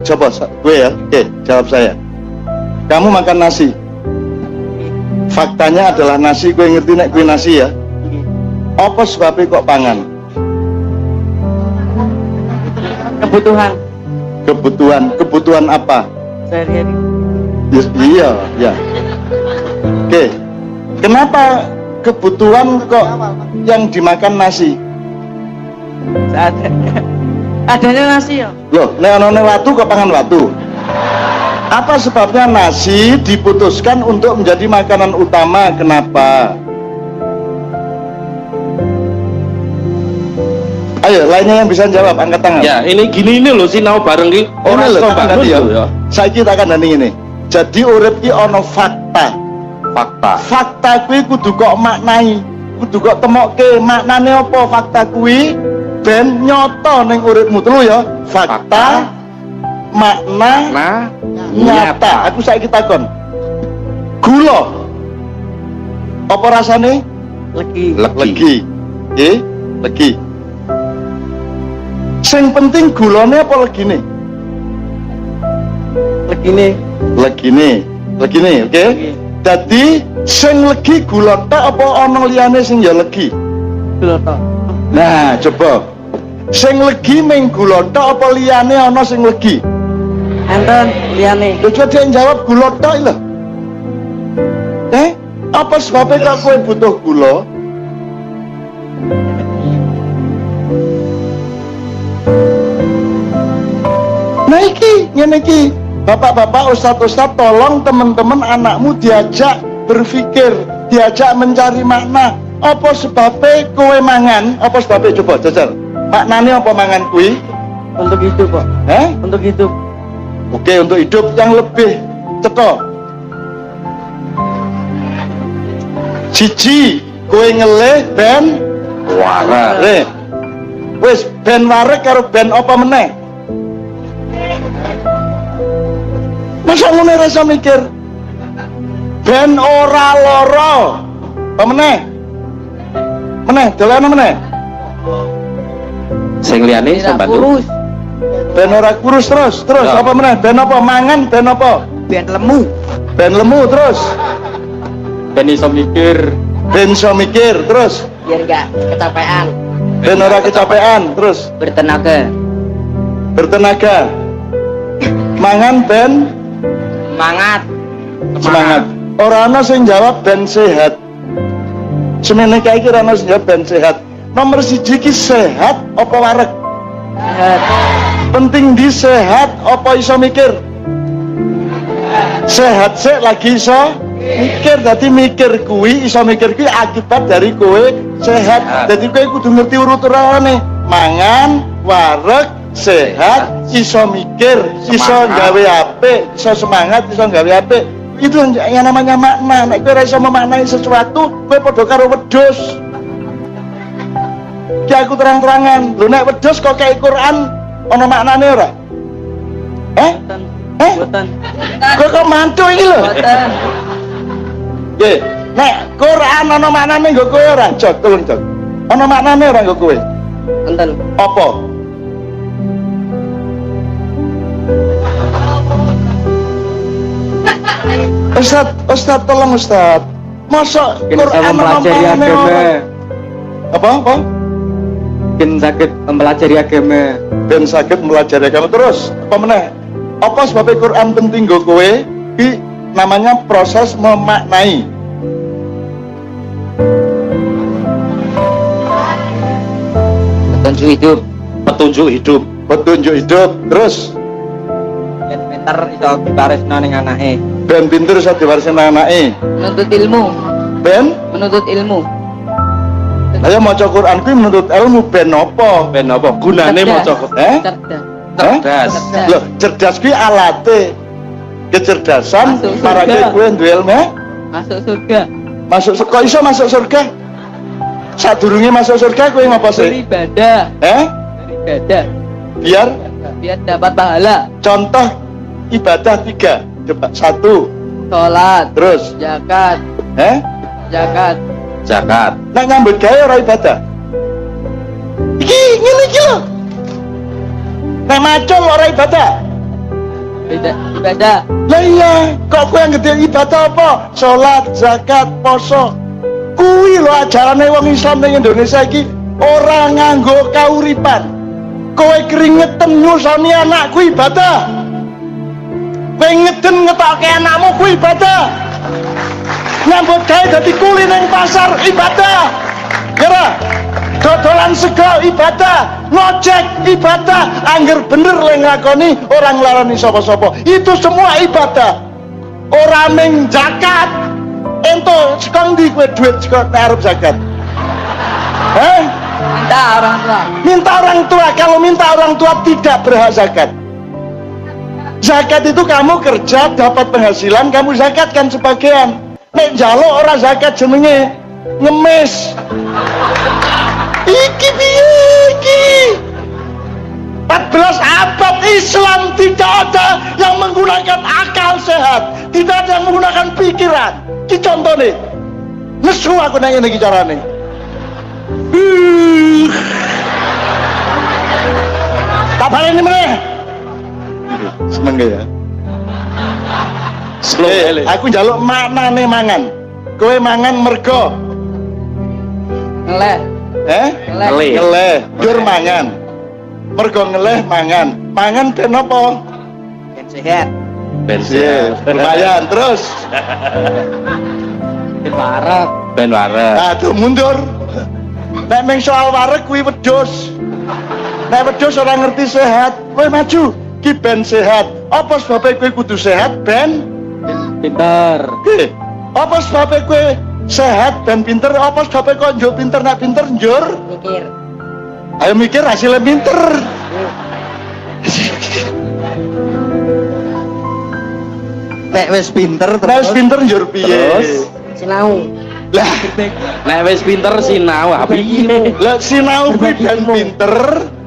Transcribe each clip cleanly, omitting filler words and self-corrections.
Coba gue ya, oke, jawab saya. Kamu makan nasi. Faktanya adalah nasi, gue ngerti nek gue nasi ya. Apa sebabnya kok pangan? Kebutuhan Kebutuhan apa? sehari-hari. Iya, ya. Oke. Kenapa kebutuhan kok yang dimakan nasi? Adanya nasi ya. Loh, nek ana watu kok pangan watu. Apa sebabnya nasi diputuskan untuk menjadi makanan utama? Kenapa? Ayo, lainnya yang bisa jawab, angkat tangan. Ya, ini gini ini loh sinau bareng ki. Ora lho, tak kandani ya. ya. Saiki tak kandani ngene. Jadi urip ki ana fakta. Fakta. Fakta kuwi kudu kok maknai, kudu kok temokke maknane apa fakta kuwi ben nyata ning uripmu telu ya. Fakta, makna, Nah, nyata. Aku saiki takon. Gula. Apa rasane? Legi. Legi. Nggih, legi. Sing penting gulane apa legine? Legine. Legine, oke? Dadi sing legi gula tok apa ana liyane sing ya legi? Gula tok. Nah, coba. Sing legi ming gula tok apa liyane ana sing legi? Enten liyane. Lho coba dia jawab gula tok lho. Apa sebabnya kok kowe butuh gula? Nah iki, ngene iki. Bapak-bapak, ustadz-ustadz, tolong teman-teman anakmu diajak berpikir, diajak mencari makna. Apa sebabnya kowe mangan? Apa sebabnya? Coba jajal. Maknanya apa mangan kuwi? Untuk hidup kok. Untuk hidup. Oke, untuk hidup yang lebih cetha. Siji, kowe ngelih ben warek. Wis ben warek karo ben apa meneh? Masa ngono rasa mikir? Ben ora lara. Apa meneh? Meneh, dolan meneh. sing liyane sambantu. Kurus. Ben ora kurus terus Ya. apa meneh? Ben apa mangan? Ben apa? Ben lemu. Ben lemu terus. Ben iso mikir. Ben iso mikir terus. Biar enggak kecapean. Ben ora kecapean terus. Bertenaga. Bertenaga. Mangan ben semangat. Ora ana sing jawab ben sehat. Semene kae iki ora ana sing jawab ben sehat. Nomor siji ki sehat apa wareg? Sehat. Penting di sehat apa iso mikir? Sehat sik lagi iso mikir. Dadi mikir kuwi iso mikir kuwi akibat dari kowe sehat. Dadi kowe kudu ngerti urut-urutane. Mangan, wareg, sehat, iso mikir, iso gawe apik, iso semangat, iso gawe apik. Itu yang namanya makna. Nek kowe ora iso memaknai sesuatu, kowe padha karo wedhus. Ki aku terang-terangan, lho nek wedhus kok kayak Quran ana maknane ora? Boten. Kok mantu iki lho? Boten. Nggih, nek Quran ana maknane nggo kowe ora? Jog, tolong jog. Ana maknane ora nggo kowe? Enten. Apa? Ustaz, tolong Ustaz. Masa Kita Quran mempelajari ana agama. maknane? Apa? Mungkin sakit mempelajari agama. Ben saged mempelajari agama terus. Apa meneh? Apa sebabnya Quran penting nggo kowe? Iki namanya proses memaknai. Petunjuk hidup. Petunjuk hidup. Petunjuk hidup. Terus Ben pinter iso dibaresno ning anake. ben pinter iso diwarisi anake. Menuntut ilmu. Ben Menuntut ilmu. ayo maca Quran kuwi menuntut ilmu ben apa? Ben apa gunane maca? Cerdas. Cerdas. Loh, cerdas kuwi alate. Kecerdasan Masuk surga. marake kowe duwe ilmu. Masuk surga. Masuk kok iso masuk surga? Sadurunge masuk surga kowe ngapa sih? Beribadah. Beribadah. Biar Biar dapat pahala. contoh ibadah 3. Coba 1. Sholat. Terus Zakat. Zakat. Zakat. nek nyambut gawe ora ibadah. Iki ngene iki lho. Nek macul ora ibadah. Ibadah. Lah iya, kok kowe yang gede ibadah apa? Salat, zakat, poso. Kuwi lho ajarane wong Islam ning Indonesia iki ora nganggo kauripan. Kowe keringetan nyusoni anakku ibadah. Kowe ngeden ngetokke anakmu kuwi ibadah. Nyambut gawe dadi kuli ning pasar ibadah. Kira dodolan sego ibadah, ngojek ibadah, angger bener le nglakoni orang nglarani sapa-sapa. Itu semua ibadah. Ora ning zakat. Ento sekong ndi kowe duit sekong arep zakat? Minta orang tua. Minta orang tua. Kalau minta orang tua tidak berhak zakat. Zakat itu kamu kerja dapat penghasilan, kamu zakatkan sebagian. Nek njaluk ora zakat jenenge ngemis. Iki piye iki? 14 abad Islam tidak ada yang menggunakan akal sehat, tidak ada yang menggunakan pikiran. Ki contone. Nesu aku nanya iki carane. Tak baleni meneh. Seneng ya. Aku njaluk maknane mangan. Kowe mangan mergo Ngeleh. Ngeleh. Ngeleh, dur mangan. Mergo ngeleh mangan. Mangan ben apa? Ben sehat. Bensin. Lumayan terus. Ben warak. Ben waras. Aduh mundur. Nek meng soal wareg kuwi wedhus. Nek wedhus ora ngerti sehat, kowe maju. Ki ben sehat. Apa sebabnya kowe kudu sehat ben? Pinter. Apa sebabnya kowe sehat ben pinter? Apa sebabnya kok njur pinter nek pinter njur? Mikir. Ayo mikir hasilnya pinter. Nek wis pinter Nek wis pinter njur piye? Terus? sinau. Lah, Nek wis pinter sinau api. lah sinau kuwi ben pinter.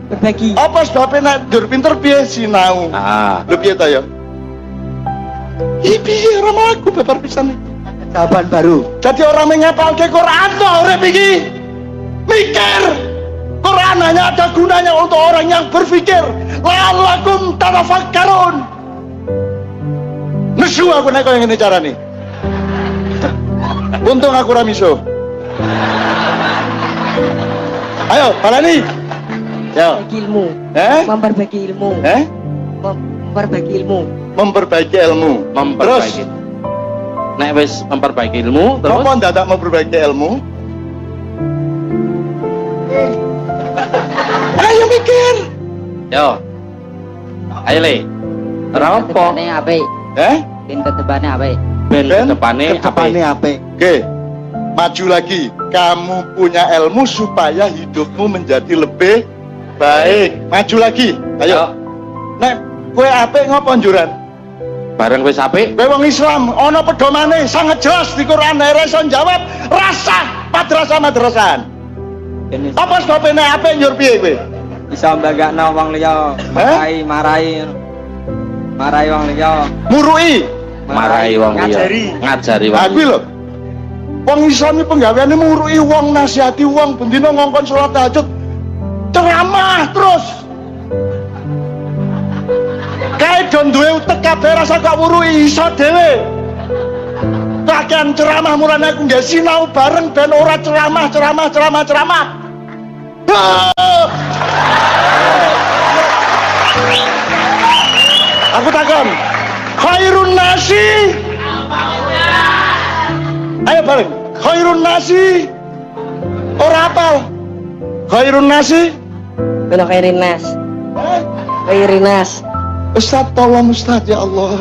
Berbagi. Apa sebabnya nek njur pinter piye sinau? Ah, Lho piye ta ya? Iki piye ora mlaku babar pisan iki. Jawaban baru. Jadi orang menghafalke Quran tuh urip iki. Mikir. Quran hanya ada gunanya untuk orang yang berpikir. La'allakum tatafakkarun. Nesu aku nek koyo ngene carane. Untung aku ora miso. Ayo, balani. Yo. Berbagi ilmu. Memperbaiki ilmu. Memperbaiki ilmu. Memperbaiki ilmu. memperbaiki. Nek wis memperbaiki ilmu terus Apa ndadak memperbaiki ilmu? Ayo mikir. yo. Ayo le. Ora apa? Tebane apik. Pinter tebane apik. Ben Ben kedepane kedepane apik. Oke. Maju lagi. Kamu punya ilmu supaya hidupmu menjadi lebih baik. Maju lagi. Ayo. Nek kowe apik ngopo njuran? Bareng wis apik, Kowe wong Islam, ana pedomane sangat jelas di Quran, ora iso jawab rasa madrasah-madrasahan. Apa sebabnya nek apik njur piye kowe? Bisa mbagakno wong liya, marahi wong liya. Murui. marahi wong liya. Ngajari wong. Aku lho. Wong Islam iki penggaweane murui wong, nasihati wong, bendina ngongkon salat tahajud. Ceramah terus. Kae don duwe utek kabeh rasa kok murui iso dhewe. Kakean ceramah mulane aku nggak sinau bareng ben ora ceramah. Aku takon. Khairun nasi. Ayo bareng. Khairun nasi. Ora apal. Khairun nasi. Kulo kairinas. Kairinas. Ustaz tolong Ustaz ya Allah.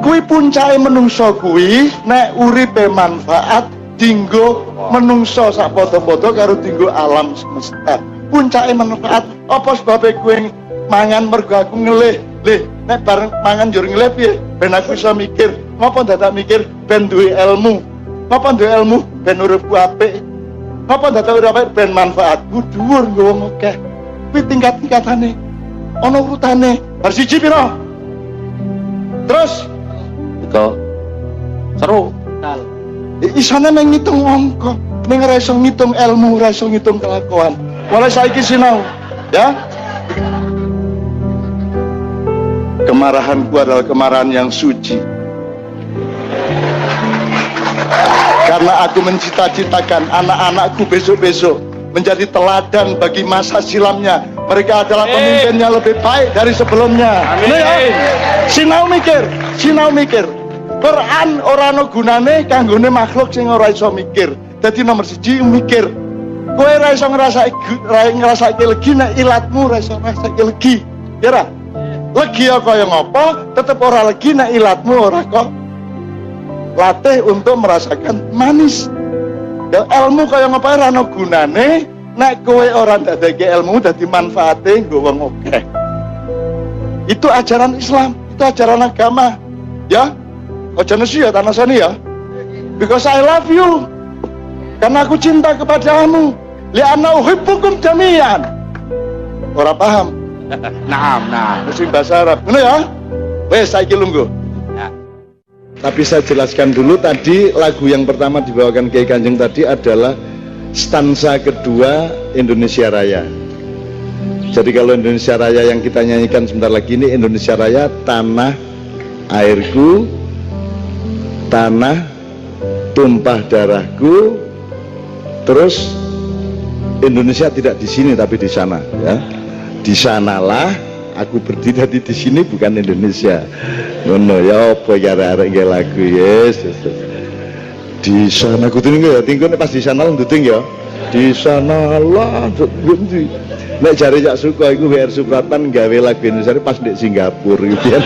Kuwi puncake menungso kuwi nek uripe manfaat dinggo menungso sak padha-padha karo dinggo alam semesta. Puncake manfaat apa sebabe kuwi mangan mergo aku ngelih. Lih, nek bareng mangan njur ngelih piye? Ben aku iso mikir. Ngopo dadak mikir ben duwe ilmu? Ngopo duwe ilmu ben uripku apik? Ngopo dadak urip apik ben manfaatku dhuwur nggo wong akeh. Kuwi tingkat-tingkatane. Ana urutane. Bar siji pira? Terus Iku seru. isane meng ngitung angka, ning ora iso ngitung ilmu, ora iso ngitung kelakuan. Mulai saiki sinau, ya. Kemarahanku adalah kemarahan yang suci. Karena aku mencita-citakan anak-anakku besok-besok menjadi teladan bagi masa silamnya. Mereka adalah pemimpin yang lebih baik dari sebelumnya. Amin. Sinau mikir. Quran ora ana gunane kanggone makhluk sing ora iso mikir. Dadi nomor 1 mikir. Kowe ora iso ngrasake legi nek ilatmu ora iso ngrasake legi. Ya ora? Legi kaya ngopo, tetep ora legi nek ilatmu ora kok latih untuk merasakan manis. Ya ilmu kaya ngopo ora ana gunane nek kowe ora ndadekake ilmu dadi manfaate nggo wong akeh. Itu ajaran Islam, itu ajaran agama. Ya. Aja nesu ya tanah sani ya. Because I love you. Karena aku cinta kepadamu. Li'anna uhibbukum jami'an. Ora paham. Nah. Mesti bahasa Arab. Ngono ya? Wes saiki lungguh. Ya. Tapi saya jelaskan dulu tadi lagu yang pertama dibawakan Kiai Kanjeng tadi adalah stansa kedua Indonesia Raya. Jadi kalau Indonesia Raya yang kita nyanyikan sebentar lagi ini Indonesia Raya, tanah airku, tanah tumpah darahku, terus Indonesia tidak di sini tapi di sana, ya. Di sanalah aku berdiri, di sini bukan Indonesia. Ngono ya apa arek-arek nggih lagu yes. Di sana ku tinggal ya, tinggal pas di sana nduting ya. Di sanalah nduting. Nek jare Cak Suko iku WR Supratman gawe lagu Indonesia pas di Singapura gitu ya.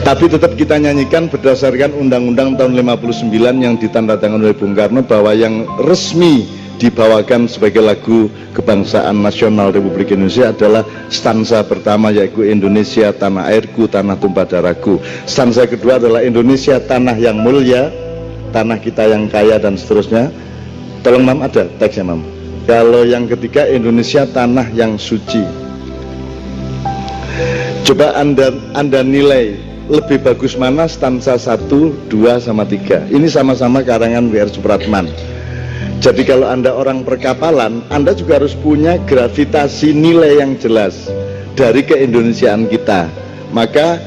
Tapi tetap kita nyanyikan berdasarkan Undang-Undang tahun 59 yang ditandatangani oleh Bung Karno, bahwa yang resmi dibawakan sebagai lagu kebangsaan nasional Republik Indonesia adalah stansa pertama, yaitu Indonesia tanah airku, tanah tumpah darahku. Stansa kedua adalah Indonesia tanah yang mulia, tanah kita yang kaya, dan seterusnya. Tolong Mam, ada teksnya Mam. Kalau yang ketiga Indonesia tanah yang suci. Coba anda nilai lebih bagus mana stansa 1, 2, sama 3. Ini sama-sama karangan WR Supratman. Jadi kalau Anda orang perkapalan, Anda juga harus punya gravitasi nilai yang jelas dari keindonesiaan kita. Maka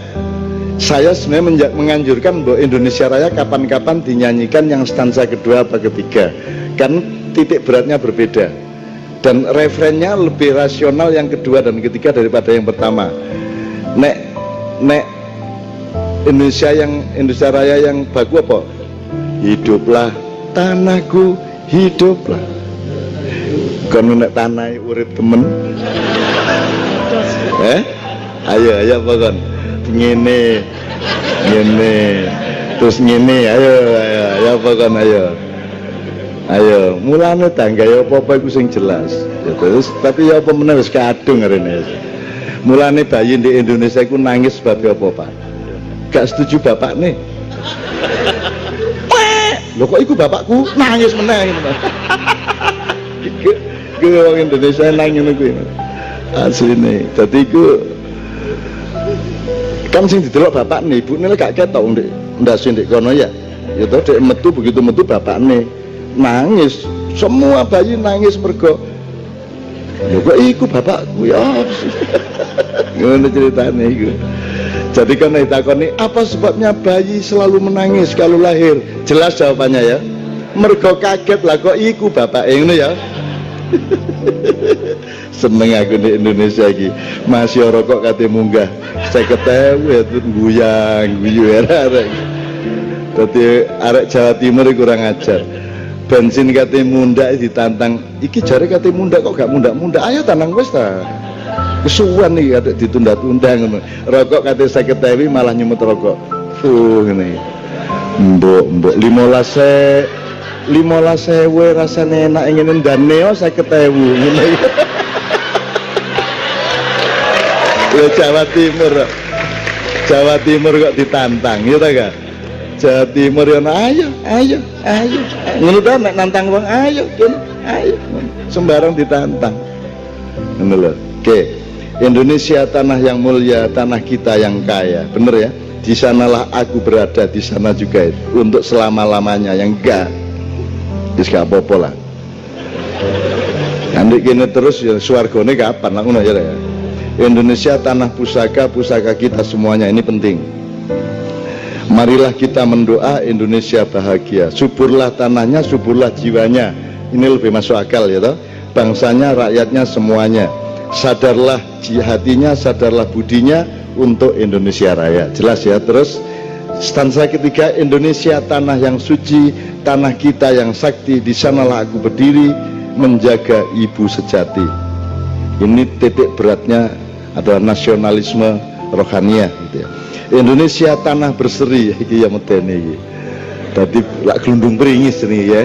saya sebenarnya menganjurkan bahwa Indonesia Raya kapan-kapan dinyanyikan yang stansa kedua atau ketiga, kan titik beratnya berbeda dan referennya lebih rasional yang kedua dan ketiga daripada yang pertama. Nek Indonesia Raya yang bagus apa? Hiduplah tanahku, hiduplah. Kono nek tanah urip temen. Ayo apa kon? Ngene. Terus ngene, ayo apa kon ayo. Mulane tangga ya apa-apa iku sing jelas. Ya terus tapi ya apa meneh wis kadung arene. Mulane bayi di Indonesia iku nangis sebab apa, Pak? Gak setuju bapak nih. Loh kok iku bapakku nangis meneh ngono. Iku wong Indonesia nangis ngono kuwi. Asline. Dadi iku kan sing didelok bapak nih, ibune gak ketok ndek ndase ndek kono ya. Ya to dek metu, begitu metu bapakne nangis. Semua bayi nangis mergo lho kok iku bapakku ya. Ngono ceritane iku. Jadi karena ditakoni apa sebabnya bayi selalu menangis kalau lahir, jelas jawabannya ya, mergo kaget lah kok iku bapak ngono ya. Seneng aku di Indonesia iki, masih rokok kate munggah 50.000 ya guyu arek. Dadi arek Jawa Timur kurang ajar. Bensin kate mundak ditantang, iki jare kate mundak kok gak mundak-mundak, ayo tanang wis ta. Kesuwen nih ada ditunda-tunda ngono. Rokok kate 50.000 malah nyemut rokok. Ngene. Mbok 15.000 rasane enak ngene ndane 50.000 ngene. Ya Jawa Timur kok ditantang, ya ta gak? Jawa Timur ya ayo. Ngono ta nek nantang wong ayo. Sembarang ditantang. Ngono lho. Oke. Indonesia tanah yang mulia, tanah kita yang kaya, bener ya? Di sanalah aku berada, di sana juga itu, untuk selama-lamanya. Yang enggak, gak apa-apa lah. Nanti gini terus ya swargane kapan lah ngono ya. Indonesia tanah pusaka, pusaka kita semuanya, ini penting. Marilah kita mendoa Indonesia bahagia. Suburlah tanahnya, suburlah jiwanya. Ini lebih masuk akal ya toh. Bangsanya, rakyatnya, semuanya. Sadarlah hatinya, sadarlah budinya untuk Indonesia Raya. Jelas ya. Terus stansa ketiga, Indonesia tanah yang suci, tanah kita yang sakti, di sanalah aku berdiri menjaga ibu sejati. Ini titik beratnya adalah nasionalisme rohaniah gitu ya. Indonesia tanah berseri iki ya medeni iki. Dadi lak glundung pringis nih ya.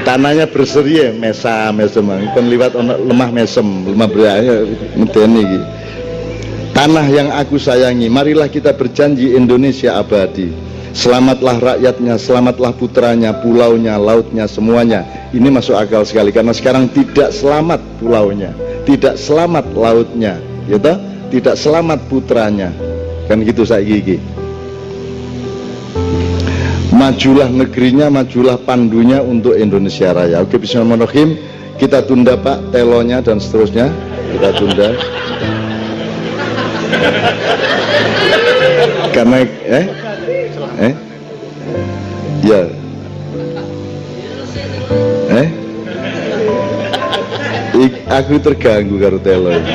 Tanahnya berseri ya, mesem kan liwat ono lemah mesem, lemah beraya medeni iki. Tanah yang aku sayangi, marilah kita berjanji Indonesia abadi. Selamatlah rakyatnya, selamatlah putranya, pulaunya, lautnya, semuanya. Ini masuk akal sekali karena sekarang tidak selamat pulaunya, tidak selamat lautnya, ya toh? Tidak selamat putranya. Kan gitu saiki. Majulah negerinya, majulah pandunya untuk Indonesia Raya. Oke, bismillahirrahmanirrahim. Kita tunda Pak telonya dan seterusnya. Kita tunda. Karena ya aku terganggu karo telo iki.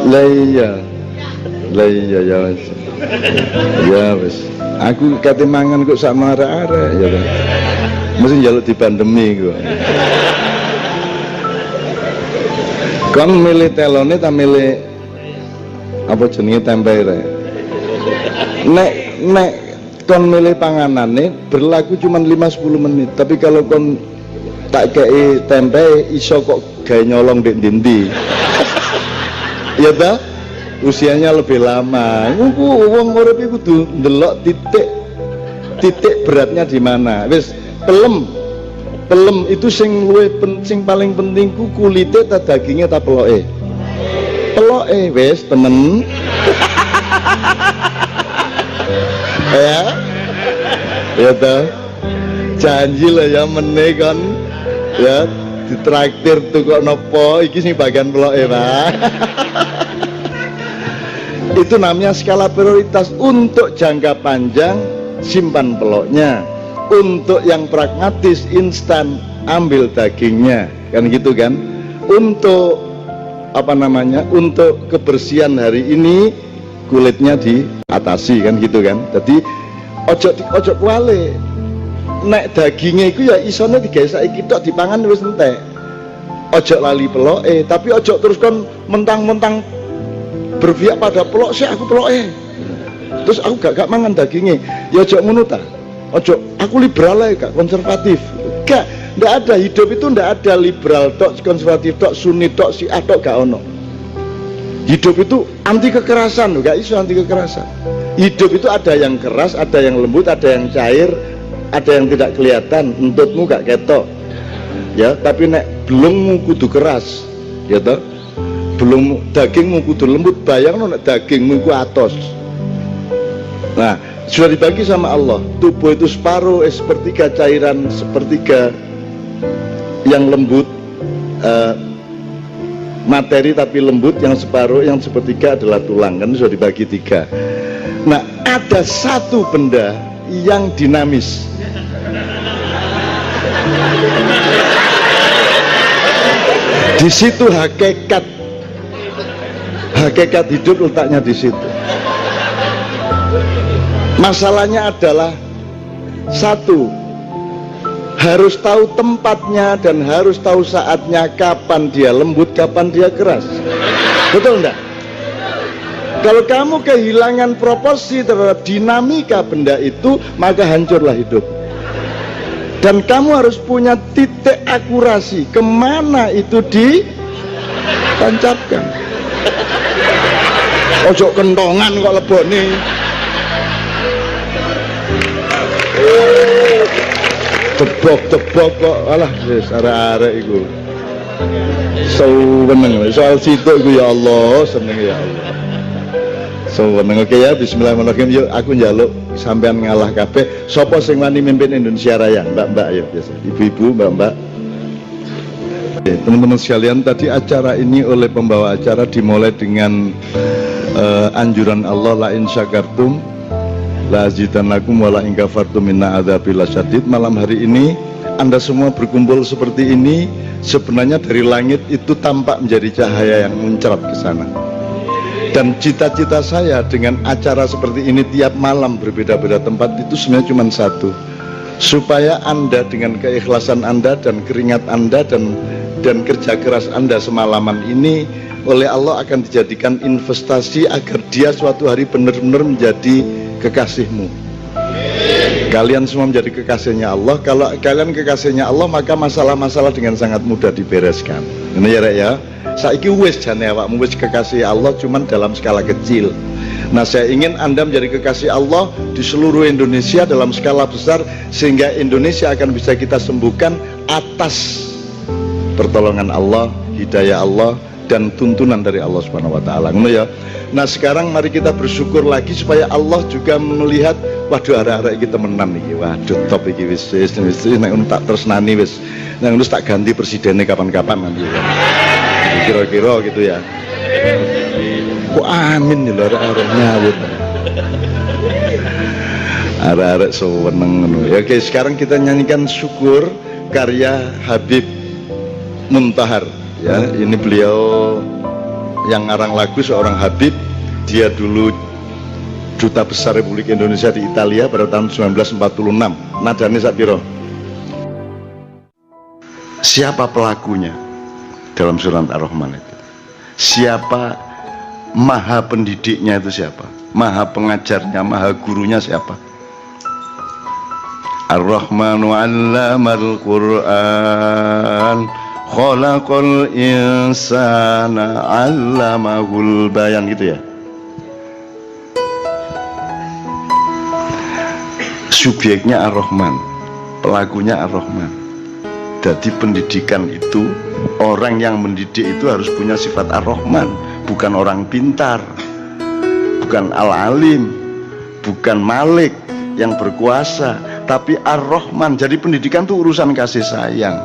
Lah iya ya wis. Ya wis. Aku kate mangan kok sak marek-arek ya to. Mesti njaluk dipandemi kok. Kon milih telone ta milih apa jenenge tempe rek? Nek kon milih panganane berlaku cuma 5-10 menit, tapi kalau kon tak kei tempe iso kok gawe nyolong ndek ndi. Ya ta? Usianya lebih lama. Wong urip iku kudu ndelok titik beratnya di mana. Wis pelem itu sing paling penting ku kulite ta dagingnya ta peloke. Peloke wis temen. Ya ta. Janji lah ya meneh kon ya ditraktir tuh kok nopo iki sing bagian peloke, Pak. Itu namanya skala prioritas. Untuk jangka panjang simpan peloknya, untuk yang pragmatis instan ambil dagingnya, kan gitu kan. Untuk apa namanya, untuk kebersihan hari ini kulitnya diatasi, kan gitu kan. Jadi ojo kuale nek dagingnya itu ya isone digawe saiki tok dipangan wis entek. Ojo lali peloke, tapi ojo terus kon mentang-mentang berpihak pada pelok sih aku peloke. Terus aku gak mangan dagingnya. Ya ojo ngono ta. Ojo aku liberal ae gak konservatif. Ndak ada, hidup itu ndak ada liberal tok, konservatif tok, sunni tok, syiah tok, gak ono. Hidup itu anti kekerasan, gak iso anti kekerasan. Hidup itu ada yang keras, ada yang lembut, ada yang cair, ada yang tidak kelihatan, entutmu gak ketok. Ya, tapi nek belummu kudu keras, ya toh. Belum dagingmu kudu lembut, bayangno nek dagingmu iku atos. Nah, sudah dibagi sama Allah. Tubuh itu separuh, sepertiga cairan, sepertiga yang lembut, materi tapi lembut, yang separuh, yang sepertiga adalah tulang, kan sudah dibagi 3. Nah, ada satu benda yang dinamis. Di situ hakikat hidup letaknya di situ. Masalahnya adalah satu, harus tahu tempatnya dan harus tahu saatnya, kapan dia lembut, kapan dia keras. Betul enggak? Kalau kamu kehilangan proporsi terhadap dinamika benda itu, maka hancurlah hidup. Dan kamu harus punya titik akurasi kemana itu ditancapkan. Ojo kentongan kok lebone. Tebok-tebok kok, alah wis arek-arek iku. Seneng soal situ iku, ya Allah, seneng ya Allah. Seneng oke ya, bismillahirrahmanirrahim. Yuk aku njaluk sampean ngalah kabeh. Sopo sing wani mimpin Indonesia Raya? Mbak-mbak ya biasa. Ibu-ibu, mbak-mbak. Oke, teman-teman sekalian, tadi acara ini oleh pembawa acara dimulai dengan anjuran Allah, la in syakartum la azidannakum wa la in kafartum inna adzabi lasyadid. Malam hari ini Anda semua berkumpul seperti ini, sebenarnya dari langit itu tampak menjadi cahaya yang muncrat ke sana. Dan cita-cita saya dengan acara seperti ini tiap malam berbeda-beda tempat itu sebenarnya cuma satu, supaya Anda dengan keikhlasan Anda dan keringat Anda dan kerja keras Anda semalaman ini oleh Allah akan dijadikan investasi agar dia suatu hari benar-benar menjadi kekasihmu. Kalian semua menjadi kekasihnya Allah. Kalau kalian kekasihnya Allah, maka masalah-masalah dengan sangat mudah dibereskan. Ini ya Rek ya. Saiki wis jane awakmu wis kekasih Allah, cuman dalam skala kecil. Nah, saya ingin Anda menjadi kekasih Allah di seluruh Indonesia dalam skala besar, sehingga Indonesia akan bisa kita sembuhkan atas pertolongan Allah, hidayah Allah, dan tuntunan dari Allah Subhanahu wa taala. Ngono ya. Nah, sekarang mari kita bersyukur lagi supaya Allah juga melihat, waduh arek-arek iki temenan iki. Waduh top iki wis nek tak tresnani wis. Nek wis tak ganti presidennya kapan-kapan nanti. Kira-kira gitu ya. Kok amin ya arek-arek nyawut. Arek-arek seneng ngono. Ya oke, sekarang kita nyanyikan syukur karya Habib Muntahar. Ya, ini beliau yang ngarang lagu seorang Habib. Dia dulu Duta Besar Republik Indonesia di Italia pada tahun 1946. Nadane sapiro? Siapa pelakunya dalam surat Ar-Rahman itu? Siapa maha pendidiknya itu siapa? Maha pengajarnya, maha gurunya siapa? Ar-Rahmanu 'allamal Qur'an khalaqal insana 'allamahul bayan, gitu ya. Subjeknya Ar-Rahman, pelakunya Ar-Rahman. Jadi pendidikan itu, orang yang mendidik itu harus punya sifat Ar-Rahman, bukan orang pintar, bukan al-alim, bukan malik yang berkuasa, tapi Ar-Rahman. Jadi pendidikan itu urusan kasih sayang.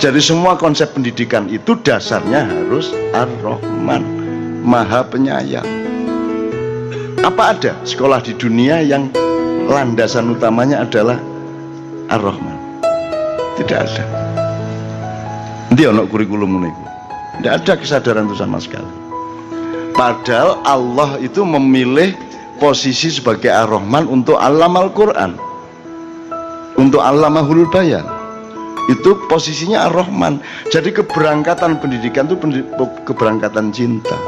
Jadi semua konsep pendidikan itu dasarnya harus Ar-Rahman, Maha Penyayang. Apa ada sekolah di dunia yang landasan utamanya adalah Ar-Rahman? Tidak ada. Nanti ono kurikulum niku. Tidak ada kesadaran itu sama sekali. Padahal Allah itu memilih posisi sebagai Ar-Rahman untuk Allamal Quran, untuk Allamahul Bayan. Itu posisinya Ar-Rahman. Jadi keberangkatan pendidikan itu keberangkatan cinta.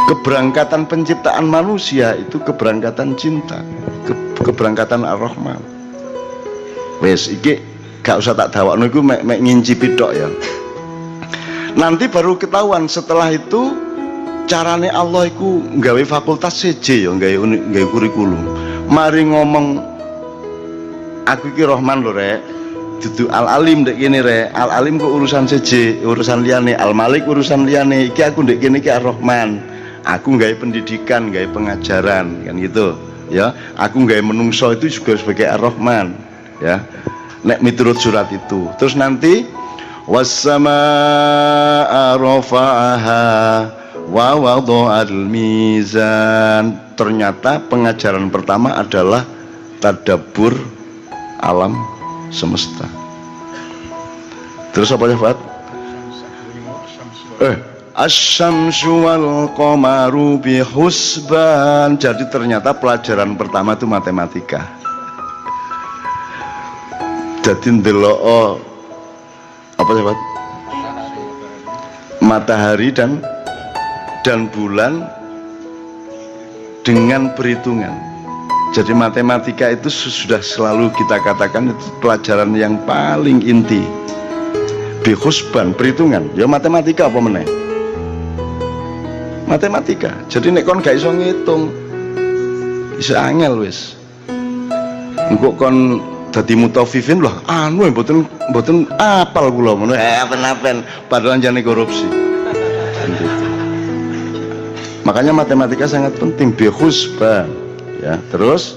Keberangkatan penciptaan manusia itu keberangkatan cinta, keberangkatan Ar-Rahman. Wes iki gak usah tak dawakno iku mek ngincipi tok ya. Nanti baru ketahuan setelah itu carane Allah iku nggawe fakultas CJ ya, nggawe kurikulum. Mari ngomong aku iki Rahman lho Rek. Dudu al-alim ndek kene Rek. Al-alim kok urusan CJ, urusan liyane. Al-malik urusan liyane. Iki aku ndek kene iki Ar-Rahman. Aku nggawe pendidikan, nggawe pengajaran, kan gitu ya. Aku nggawe menungso itu juga sebagai Ar-Rahman ya. Nek miturut surat itu. Terus nanti was-samaa'a rafa'aha wa wada'al mizan. Ternyata pengajaran pertama adalah tadabbur alam semesta. Terus apa ya Fat? Asy-syamsu wal qamaru bihusban. Jadi ternyata pelajaran pertama itu matematika. Jadi ndelok apa ya Fat? Matahari dan bulan dengan perhitungan. Jadi matematika itu sudah selalu kita katakan itu pelajaran yang paling inti. Bihusban, perhitungan. Ya matematika apa meneh? Matematika. Jadi nek kon gak iso ngitung, iso angel wis. Engko kon dadi mutawifin loh, anu mboten apal kula ngono. Apen-apen padahal jane korupsi. Makanya matematika sangat penting, bihusban. Ya, terus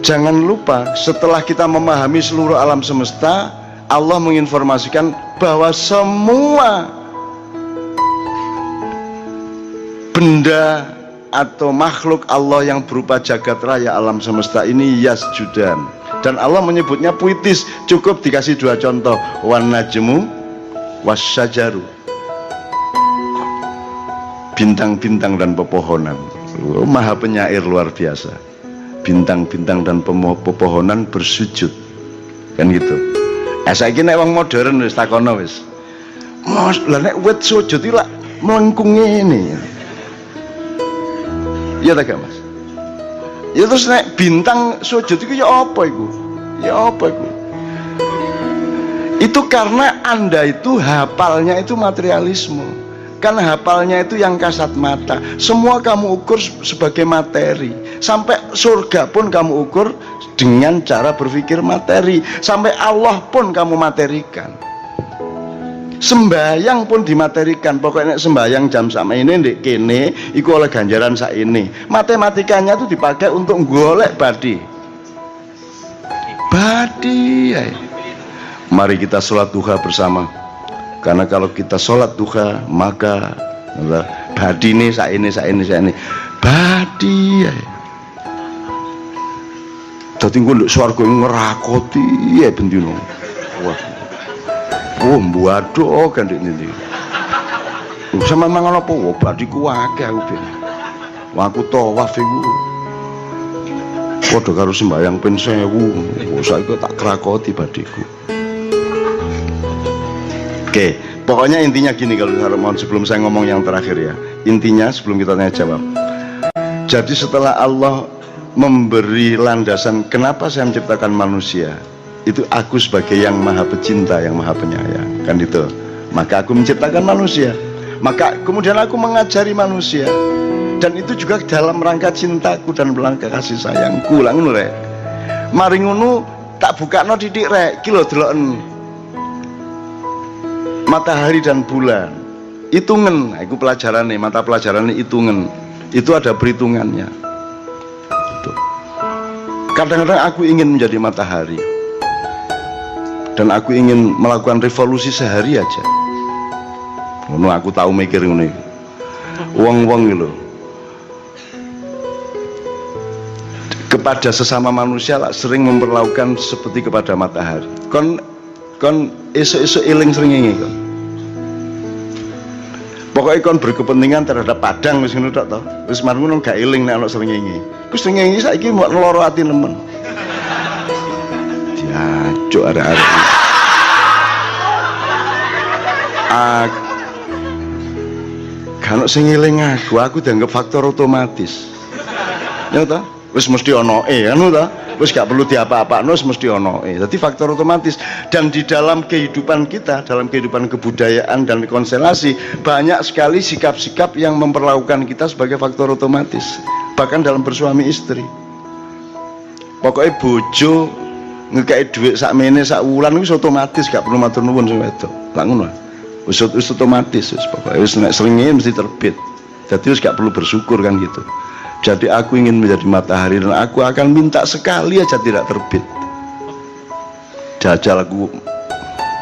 jangan lupa setelah kita memahami seluruh alam semesta, Allah menginformasikan bahwa semua benda atau makhluk Allah yang berupa jagat raya alam semesta ini yasjudan. Dan Allah menyebutnya puitis, cukup dikasih dua contoh, wan najmu wasyajaru, bintang-bintang dan pepohonan. Maha penyair luar biasa. Bintang-bintang dan pepohonan bersujud, kan gitu. Saiki nek wong modern wis takono wis. Mas, lah nek wit sujud iki lak melengkung ngene. Iya tak Mas? Ya terus nek bintang sujud itu ya apa iku? Ya apa iku? Itu karena Anda itu hafalnya itu materialisme. Kan hafalnya itu yang kasat mata. Semua kamu ukur sebagai materi. Sampai surga pun kamu ukur dengan cara berpikir materi. Sampai Allah pun kamu materikan. Sembayang pun dimaterikan. Pokoknya sembayang jam sama ini ndek kene iku oleh ganjaran sak ini. Matematikanya itu dipakai untuk golek badi. Badi. Mari kita sholat duha bersama. Karena kalau kita sholat duha maka badi ini sak ini badi. Dadi engko nduk swarga ngerakoti ya bendino. Wah. Oh, mbuado kan ndek ndi. Sama mangan apa wae badiku akeh aku ben. Wah aku tawaf iku. Padha karo sembayang ping 1000. Saiki tak krakoti badiku. Oke, pokoknya intinya gini kalau mohon sebelum saya ngomong yang terakhir ya. Intinya sebelum kita tanya jawab. Jadi setelah Allah memberi landasan kenapa saya menciptakan manusia, itu aku sebagai yang maha pecinta, yang maha penyayang, kan itu. Maka aku menciptakan manusia. Maka kemudian aku mengajari manusia. Dan itu juga dalam rangka cintaku dan rangka kasih sayangku. Lah ngono rek. Mari ngono tak bukakno titik rek, iki lho deloken. Matahari dan bulan hitungan, itu pelajaran nih, mata pelajaran nih hitungan, itu ada perhitungannya. Kadang-kadang aku ingin menjadi matahari dan aku ingin melakukan revolusi sehari aja. Ngono aku tahu mikir ngono. Wong-wong gitu kepada sesama manusia lah sering memperlakukan seperti kepada matahari. Kon esok-esok eling srengenge kon. Pokoknya kon berkepentingan terhadap padang wis ngono tok to. Wis mar ngono gak eling nek ana srengenge. Ku srengenge saiki mbok nloro ati nemen. Diajuk arek-arek. Kan sing eling aku dianggap faktor otomatis. Ya to? Wis mesti ono kan to. Wis gak perlu diapa-apakno, mesti ono. Jadi faktor otomatis. Dan di dalam kehidupan kita, dalam kehidupan kebudayaan dan konstelasi, banyak sekali sikap-sikap yang memperlakukan kita sebagai faktor otomatis. Bahkan dalam bersuami istri. Pokoknya bojo ngekei duit sak mene sak wulan wis otomatis gak perlu matur nuwun sing wedok. Lah ngono. Wis otomatis wis pokoke wis nek srengenge mesti terbit. Jadi wis gak perlu bersyukur kan gitu. Jadi aku ingin menjadi matahari dan aku akan minta sekali aja tidak terbit. Jajal aku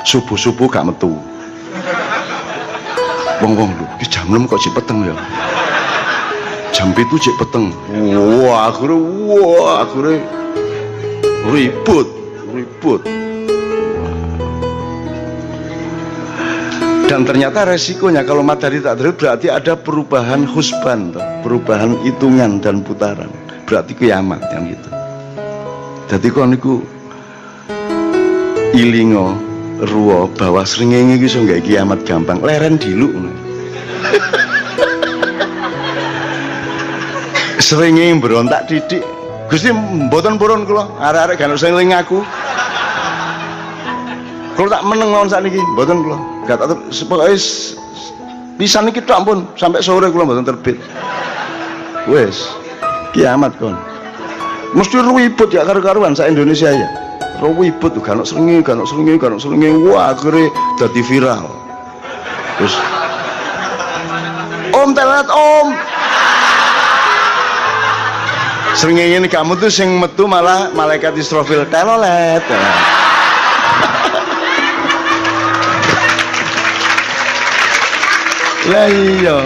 subuh-subuh gak metu. Wong-wong lho, iki jam 6 kok cek peteng ya. Jam 7 cek peteng. Wah, akhirnya ribut. Dan ternyata resikonya kalau matahari tak terbit berarti ada perubahan husban, perubahan hitungan dan putaran. Berarti kiamat yang gitu. Jadi kalau niku ilingo ruwo bahwa srengenge iki iso nggak kiamat gampang, leren diluk. Srengenge berontak didik. Gusti mboten purun kula, arek-arek gak usah eling aku. Kalau tak meneng mawon sakniki, mboten kula. Gak tak pokoke pisan iki tok ampun, sampai sore kula mboten terbit. Wes, kiamat kon. Mesti ribut ya karo-karuan sak Indonesia ya. Ribut tuh, gak srengenge. Wah, akhirnya dadi viral. Terus telat om. Srengenge ini kamu tuh sing metu malah malaikat Israfil telolet. Lah iya.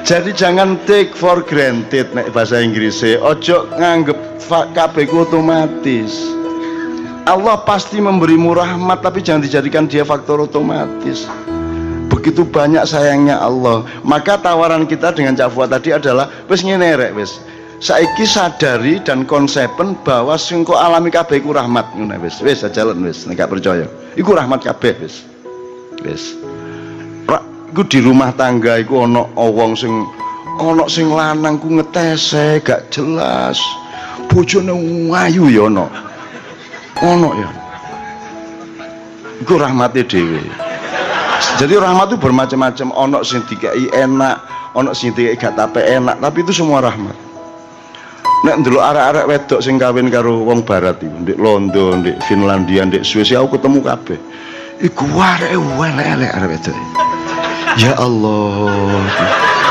Jadi jangan take for granted nek bahasa Inggrisnya. Ojo nganggep kabeh ku otomatis. Allah pasti memberimu rahmat, tapi jangan dijadikan dia faktor otomatis. Begitu banyak sayangnya Allah. Maka tawaran kita dengan Cak Fuad tadi adalah wis ngene rek wis. Saiki sadari dan konsepen bahwa sing kok alami kabeh iku rahmat ngono wis. Wis jalan wis nek gak percaya. Iku rahmat kabeh wis. Wis. Iku di rumah tangga iku ana wong sing lanang ku ngetese gak jelas. Bojone ayu ya ana. Ono ya. Iku rahmate dhewe. Jadi rahmat itu bermacam-macam. Ono sing dikai enak, ono sing dikai gak tape enak, tapi itu semua rahmat. Nek ndelok arek-arek wedok sing kawin karo wong barat iku, ndek Londo, ndek Finlandia, ndek Swiss, aku ketemu kabeh. Iku areke elek-elek arek wedok. Ya Allah.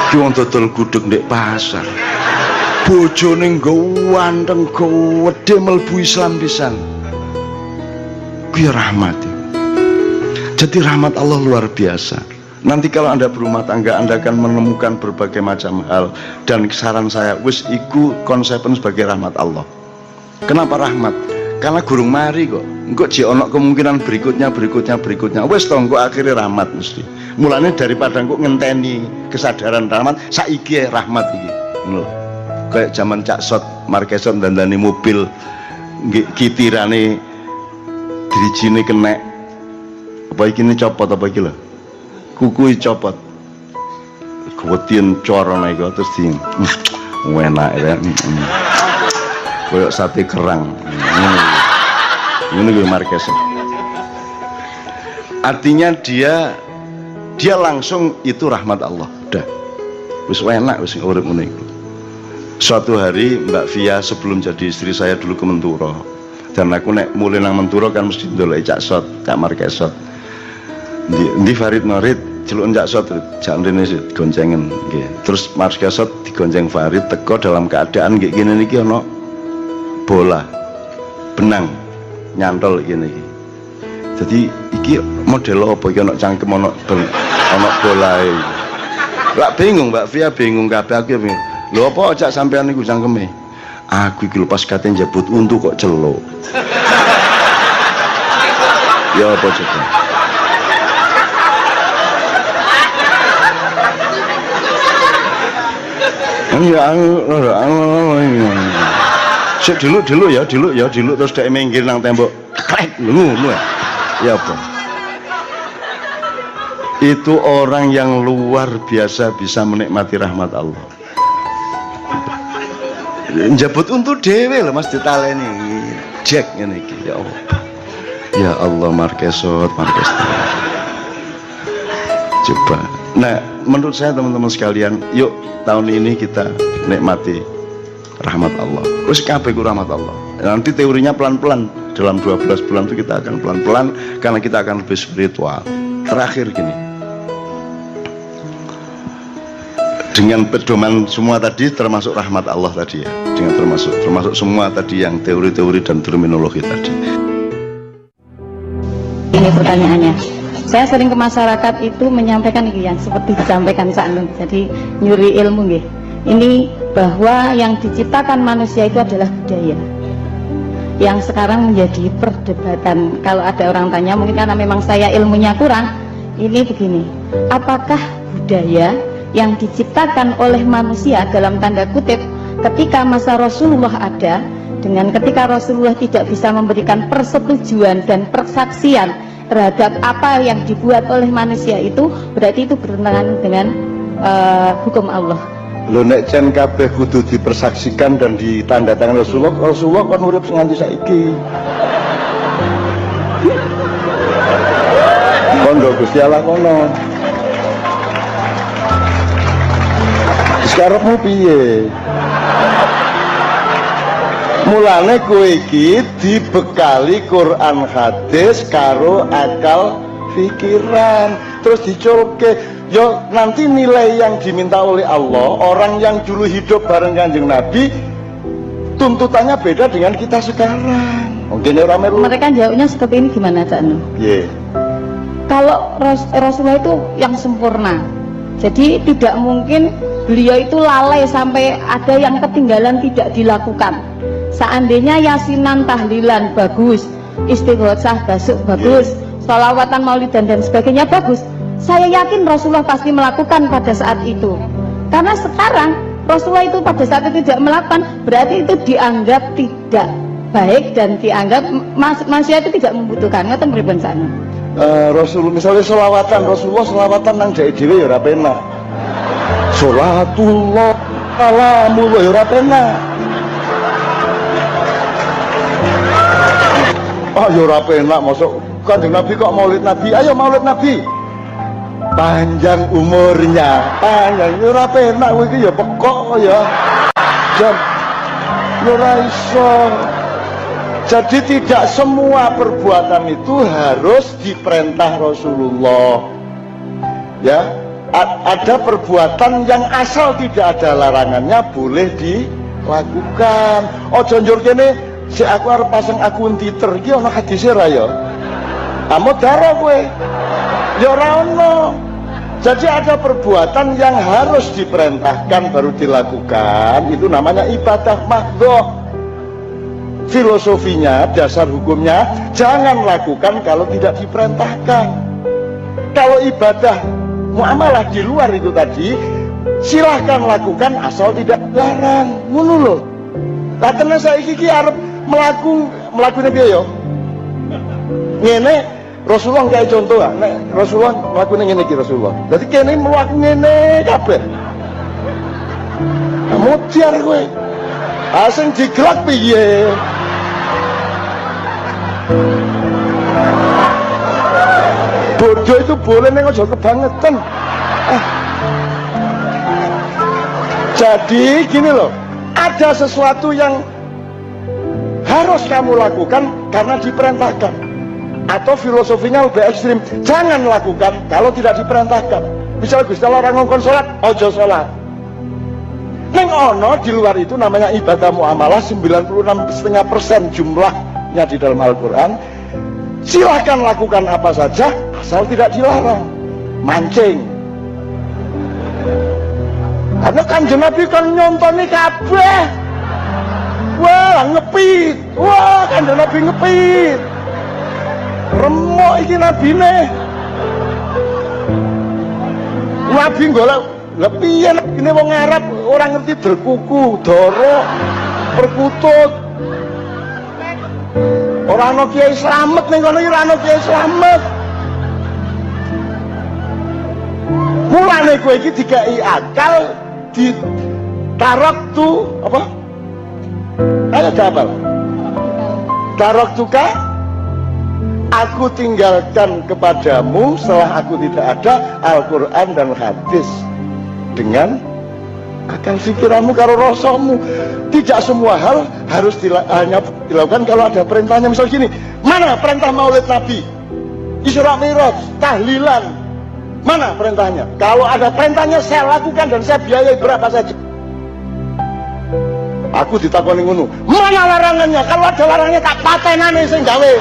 Ki wong dodol gudeg ndek pasar. Bojone ganteng gede mlebu Islam pisan. Ku ya rahmat. Jadi rahmat Allah luar biasa. Nanti kalau Anda berumah tangga, Anda akan menemukan berbagai macam hal. Dan saran saya, wis iku konsepen sebagai rahmat Allah. Kenapa rahmat? Karena gurung mari kok. Engko jek ono kemungkinan berikutnya. Wis to engko akhirnya rahmat mesti. Mulane daripada engko ngenteni kesadaran rahmat, saiki rahmat iki. Ngono. Kayak zaman Cak Sot, Marquesot dandani mobil nggih kitirane dirijine kenek. Apa iki copot apa iki lho? Kuku copot. Kewedian corona iku terus di enak ya. Kayak sate kerang. Ini gue Marquez. Artinya dia langsung itu rahmat Allah. Udah. Wis enak wis urip ngene iku. Suatu hari Mbak Via sebelum jadi istri saya dulu ke Menturo. Dan aku nek mulai nang Menturo kan mesti ndoleki Cak Sot, Cak Marquesot. Di Farid Norid celuk Cak Sot jak rene goncengen nggih. Terus Marquesot digonceng Farid teko dalam keadaan nggih ngene niki ana bola benang nyantol ngene iki. Jadi iki model apa iki ana cangkem ana bolae. Lah bingung Mbak Via bingung kabeh aku bingung. Lho apa cak sampean niku cangkeme? Aku iki lepas kate njabut untu kok celuk. Ya apa coba? Dulu ya terus dek minggir nang tembok krek lu ya apa itu orang yang luar biasa bisa menikmati rahmat Allah. Njabut untuk dewe lho Mas ditaleni Jack ngene iki ya Allah. Ya Allah Marquesot. Coba. Nah, menurut saya teman-teman sekalian, yuk tahun ini kita nikmati rahmat Allah. Wis kabeh ku rahmat Allah. Nanti teorinya pelan-pelan. Dalam 12 bulan itu kita akan pelan-pelan karena kita akan lebih spiritual. Terakhir gini. Dengan pedoman semua tadi termasuk rahmat Allah tadi ya. Dengan termasuk semua tadi yang teori-teori dan terminologi tadi. Ini pertanyaannya. Saya sering ke masyarakat itu menyampaikan ini yang seperti disampaikan Cak Nun. Jadi nyuri ilmu nggih. Ini bahwa yang diciptakan manusia itu adalah budaya. Yang sekarang menjadi perdebatan. Kalau ada orang tanya mungkin karena memang saya ilmunya kurang. Ini begini. Apakah budaya yang diciptakan oleh manusia dalam tanda kutip ketika masa Rasulullah ada dengan ketika Rasulullah tidak bisa memberikan persetujuan dan persaksian terhadap apa yang dibuat oleh manusia itu berarti itu bertentangan dengan hukum Allah. Lho nek jen kabeh kudu dipersaksikan dan ditandatangan Rasulullah kan urip nganti saiki. Kondo Gusti Allah kono. Sekarang piye? Mulane kowe iki dibekali Quran hadis karo akal pikiran terus diculke yo nanti nilai yang diminta oleh Allah, orang yang dulu hidup bareng Kanjeng Nabi tuntutannya beda dengan kita sekarang. Mungkin orang Mereka jawabnya seperti ini, gimana Cak Nun? Kalau Rasulullah itu yang sempurna, jadi tidak mungkin beliau itu lalai sampai ada yang ketinggalan tidak dilakukan. Seandainya yasinan, tahlilan bagus, istighosah bagus, sholawatan, maulidan dan sebagainya bagus, saya yakin Rasulullah pasti melakukan pada saat itu. Karena sekarang Rasulullah itu pada saat itu tidak melakukan, berarti itu dianggap tidak baik dan dianggap manusia itu tidak membutuhkan. Ngoten pripun sana? Rasulullah misalnya Rasulullah selawatan nang jake dhewe ya ora penak. Sholatullah kalamullah ya ora penak. Ya ora penak, mosok Kanjeng Nabi kok maulid Nabi. Ayo maulid Nabi. Panjang umurnya, panjang ya ora penak kowe iki ya pekok ya. Jam ya ora iso. Jadi tidak semua perbuatan itu harus diperintah Rasulullah. Ya, ada perbuatan yang asal tidak ada larangannya boleh dilakukan. Ojo njur kene si aku arep pasang akun Twitter iki ana hadise ra ya. Kamu daro kowe. Ya ora ono. Jadi ada perbuatan yang harus diperintahkan baru dilakukan, itu namanya ibadah mahdhah. Filosofinya, dasar hukumnya, jangan lakukan kalau tidak diperintahkan. Kalau ibadah muamalah di luar itu tadi, silahkan lakukan asal tidak larang. Ngono lho. Lah tenan saiki iki arep mlakune piye yo? Ngene Rasulullah kayak contoh ah, nek Rasulullah mlakune ngene iki Rasulullah. Dadi kene mlaku ngene kabeh. Mutiar kowe. Asing digelak piye? Bodoh itu boleh nih, ojo kebangetan. Jadi gini loh, ada sesuatu yang harus kamu lakukan karena diperintahkan, atau filosofinya lebih ekstrim, jangan lakukan kalau tidak diperintahkan. Misalnya Gusti Allah orang ngongkon sholat, ojo sholat. Neng ono di luar itu namanya ibadah muamalah 96,5% jumlahnya di dalam Al-Quran. Silahkan lakukan apa saja asal tidak dilarang. Mancing, karena Kanjeng Nabi kan nyontoni kabeh. Wah ngepit, wah Kanjeng Nabi ngepit. Remuk iki nabine. Nabi golek lha piye ini wong Arab orang ngerti berkuku, doro, perkutut. Ora ana Kiai Slamet ning kono iki ora ana Kiai Slamet. Mulane kowe iki dikai akal di tarok tu apa? Ayo hafal. Tarok tuka aku tinggalkan kepadamu setelah aku tidak ada Al-Quran dan hadis dengan akal pikiranmu karo rasamu. Tidak semua hal harus hanya dilakukan kalau ada perintahnya. Misal gini, mana perintah maulid Nabi, Isra Mi'raj, tahlilan, mana perintahnya? Kalau ada perintahnya saya lakukan dan saya biayai berapa saja. Aku ditakoni ngono, mana larangannya? Kalau ada larangannya tak patenane sing gawe.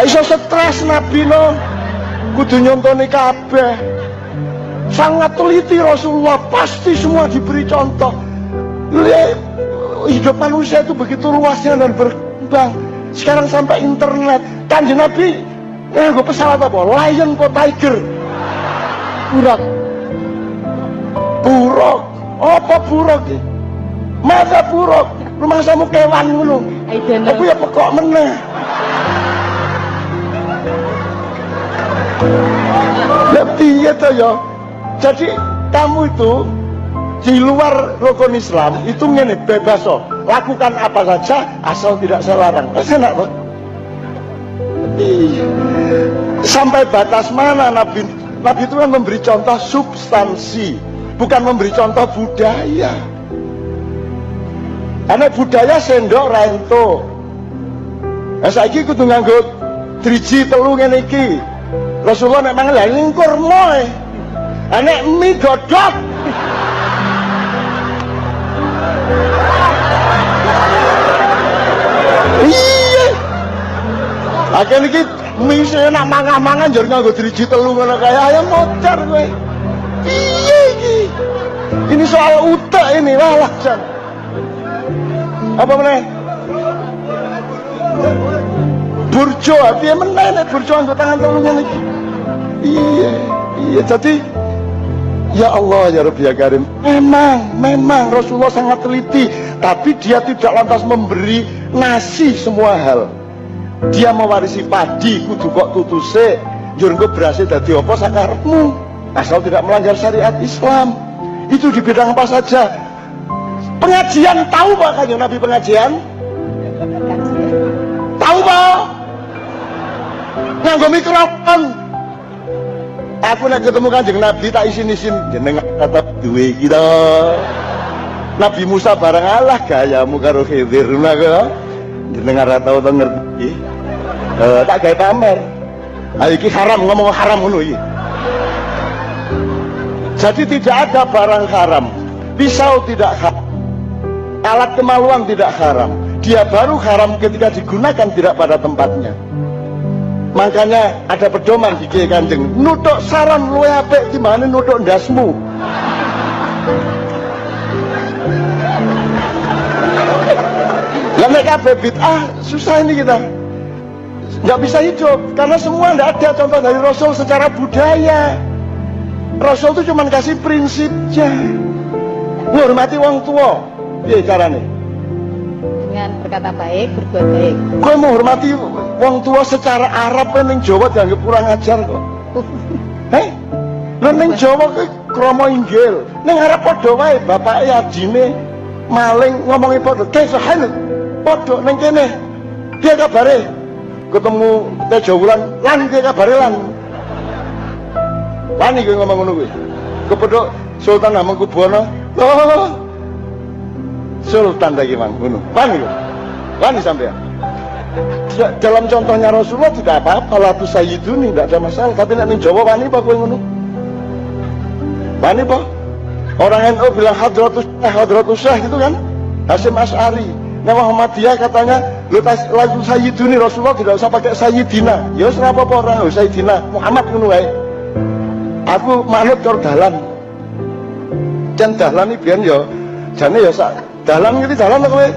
Aisyah stres Nabi no, kudu nyontoni kabeh. Sangat teliti Rasulullah, pasti semua diberi contoh. Hidup manusia itu begitu luasnya dan berkembang. Sekarang sampai internet. Kanjeng Nabi gue pesawat apa? Lion kok tiger? Buruk. Buruk. Apa buruk sih? Masa buruk? Rumah samu kewan ngono. Aku ya pekok meneh. Lebih gitu ya. Jadi kamu itu di luar rukun Islam itu ngene bebas so, lakukan apa saja asal tidak saya larang. Enak kok. Sampai batas mana Nabi itu kan memberi contoh substansi, bukan memberi contoh budaya. Karena budaya sendok rento. Saiki kudu nganggo driji telu ngene iki. Rasulullah nek mangan lha ning kurma. Nek mie godhog. Iya. Akhirnya iki mie sing enak mangan-mangan njur nganggo driji telu ngono kaya ayam mocar kowe. Piye iki? Ini soal utek ini lah Jan. Apa meneh? Burjo, piye meneh nek burjo nganggo tangan telu ngene iki. Iya, iya jadi ya Allah ya Rabbi ya Karim. Memang Rasulullah sangat teliti, tapi dia tidak lantas memberi nasi semua hal. Dia mewarisi padi kudu kok tutuse, njur engko berhasil dadi apa sakarepmu, asal tidak melanggar syariat Islam. Itu di bidang apa saja. Pengajian tahu Pak Kanjeng Nabi pengajian? Tahu Pak? Nganggo mikrofon. Aku nek ketemu Kanjeng Nabi tak isin-isin jenengan tetep duwe iki to. Nabi Musa bareng Allah gayamu karo Khidir ngono jenengan ora tau to ngerti. Tak gawe pamer. Ha iki haram ngomong haram ngono iki. Jadi tidak ada barang haram. Pisau tidak haram. Alat kemaluan tidak haram. Dia baru haram ketika digunakan tidak pada tempatnya. Makanya ada pedoman di Kiai Kanjeng, nutuk saran luwe apik timbangane nutuk ndasmu. Lah nek kabeh bid'ah susah ini kita. Nggak bisa hidup karena semua nggak ada contoh dari Rasul secara budaya. Rasul itu cuma kasih prinsipnya. Menghormati wong tua. Piye carane? Dengan berkata baik, berbuat baik. Kowe menghormati wong tua secara Arab ning Jawa dianggap kurang ajar kok. Heh? Lha ning Jawa kowe krama inggil, ning Arab padha wae bapake adine maling ngomongi padha. Kesahan padha ning kene. Piye kabare? Ketemu Tejo Wulan, lan piye kabare lan? Wani kowe ngomong ngono kuwi. Kepethuk Sultan Hamengkubuwana. Oh. Sultan lagi mang ngono. Wani kowe. Wani sampean. Dalam contohnya Rasulullah tidak apa-apa, la tusayyiduni, tidak ada masalah. Tapi nek ning Jawa wani apa kowe ngono? Wani apa? Orang NU bilang hadratus syah gitu kan? Hasyim Asy'ari. Nah Muhammadiyah katanya la tusayyiduni, Rasulullah tidak usah pakai sayyidina. Ya wis ora apa-apa ora sayyidina. Muhammad ngono wae. Aku manut karo dalan. Jan dalan iki biyen ya jane ya sak dalan ngerti dalan kok kowe.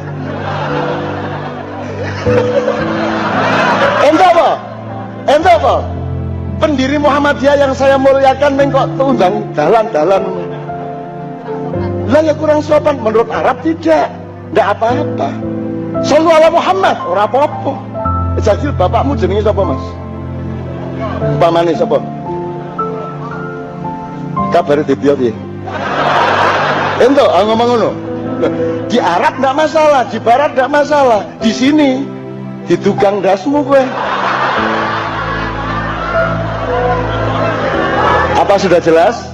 Ente apa? Ente apa? Pendiri Muhammadiyah yang saya muliakan kok undang dalan-dalan. Lah ya kurang sopan menurut Arab tidak apa-apa. Shallu ala Muhammad ora apa-apa. Jadi bapakmu jenenge sapa Mas? Pamane sapa? Kabare dipiye piye? Ento ngomong ngono. Di Arab enggak masalah, di Barat enggak masalah. Di sini di tukang dasmu gue. Apa sudah jelas?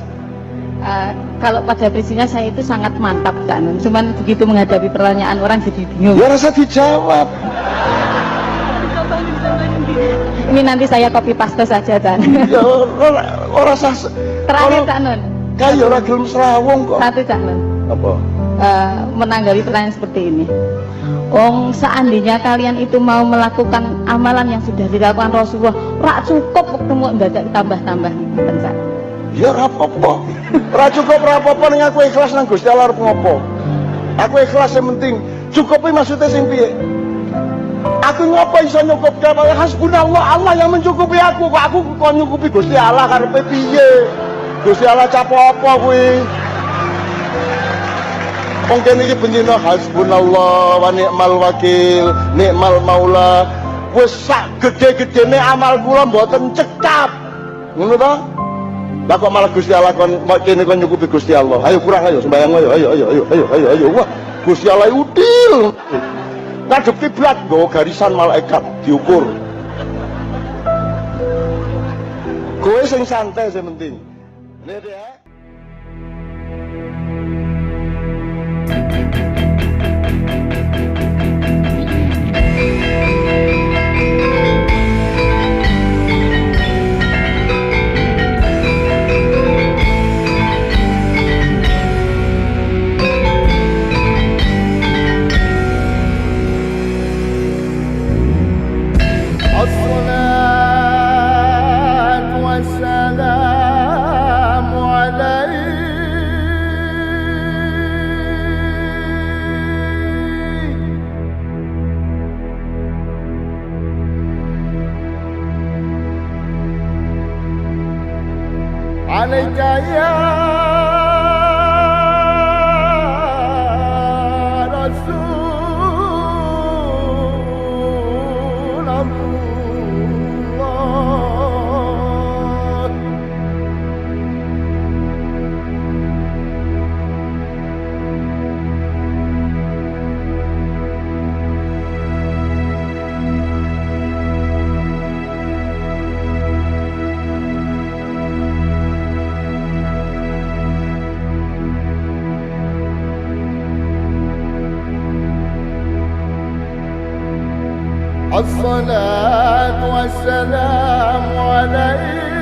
Kalau pada prinsipnya saya itu sangat mantap kan. Cuman begitu menghadapi pertanyaan orang jadi bingung. Ya rasa dijawab. Ini nanti saya copy paste saja kan. Ya ora sah. Terakhir Cak Nun. Kayak ora gelem serawung kok. Satu Cak Nun. Apa? Menanggapi pertanyaan seperti ini. Seandainya kalian itu mau melakukan amalan yang sudah dilakukan Rasulullah, rak cukup waktu mau mendadak tambah-tambah gitu. Ya ora apa-apa. Ora cukup ora apa-apa ning aku ikhlas nang Gusti Allah arep ngopo. Aku ikhlas yang penting. Cukupi maksudnya sing piye? Aku ngapa iso nyukup kabeh hasbunallah, Allah yang mencukupi aku. Kok aku kok nyukupi Gusti Allah karepe piye? Gusti Allah capo apa kuwi? Wong kene iki bendina hasbunallah wa ni'mal wakil, ni'mal maula. Wis sak gede-gedene amal kula mboten cekap. Ngono to? Lah kok malah Gusti Allah kon kene kon nyukupi Gusti Allah. Ayo kurang ayo sembayang ayo. Wah, Gusti Allah udil. Ngadep kiblat nggawa garisan malaikat diukur. Kowe sing santai sing penting. Nek ya. ya Rasulullah. الصلاة والسلام عليك